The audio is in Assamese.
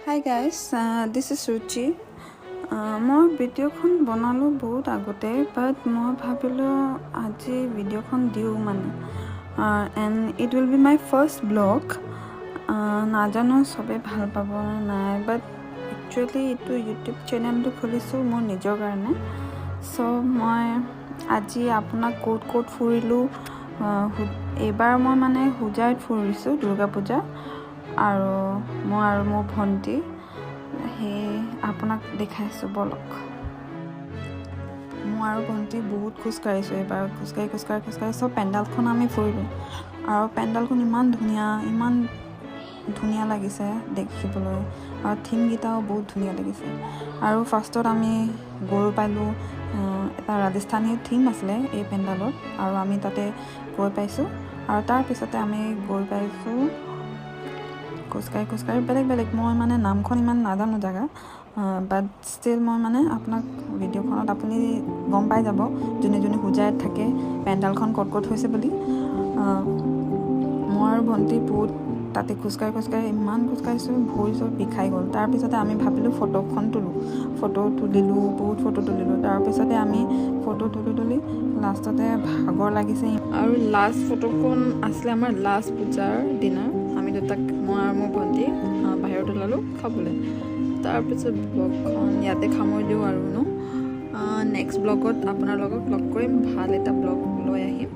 Hi guys, this is Ruchi. মই ভিডিঅ'খন বনালোঁ বহুত আগতে বাট মই ভাবিলোঁ আজি ভিডিঅ'খন দিওঁ মানে and it will be my first blog নাজানো চবেই ভাল পাব নে নাই বাট একচুৱেলি এইটো ইউটিউব চেনেলটো খুলিছোঁ মোৰ নিজৰ কাৰণে চ' মই আজি আপোনাক ক'ত ফুৰিলোঁ এইবাৰ মই মানে হোজাইত ফুৰিছোঁ দুৰ্গা পূজা আৰু মই আৰু মোৰ ভণ্টি সেই আপোনাক দেখাইছোঁ বলক মই আৰু ভণ্টি বহুত খোজকাঢ়িছোঁ এইবাৰ খোজকাঢ়ি চব পেণ্ডেলখন আমি ফুৰিলোঁ আৰু পেণ্ডেলখন ইমান ধুনীয়া লাগিছে দেখিবলৈ আৰু থিমকেইটাও বহুত ধুনীয়া লাগিছে আৰু ফাৰ্ষ্টত আমি গৈ পালোঁ এটা ৰাজস্থানী থিম আছিলে এই পেণ্ডেলত আৰু আমি তাতে গৈ পাইছোঁ আৰু তাৰপিছতে আমি গৈ পাইছোঁ খোজকাঢ়ি বেলেগ মই মানে নামখন ইমান নাজানো জেগা বাট ষ্টিল মই মানে আপোনাক ভিডিঅ'খনত আপুনি গম পাই যাব যোনে হোজাইত থাকে পেণ্ডেলখন ক'ত হৈছে বুলি মই আৰু ভণ্টি বহুত তাতে খোজকাঢ়ি ইমান খোজকাঢ়িছোঁ ভৰি চব বিষাই গ'ল তাৰপিছতে আমি ভাবিলোঁ ফটো তুলিলোঁ বহুত ফটো তুলিলোঁ তাৰপিছতে আমি ফটো তুলি লাষ্টতে ভাগৰ লাগিছে আৰু লাষ্ট ফটোখন আছিলে আমাৰ লাষ্ট পূজাৰ দিনা আমি দুটাক মই আৰু মোৰ ভণ্টি বাহিৰত ওলালোঁ খাবলৈ তাৰপিছত ব্লগখন ইয়াতে সামৰি দিওঁ আৰু নেক্সট ব্লগত আপোনাৰ লগত লগ কৰিম ভাল এটা ব্লগ লৈ আহিম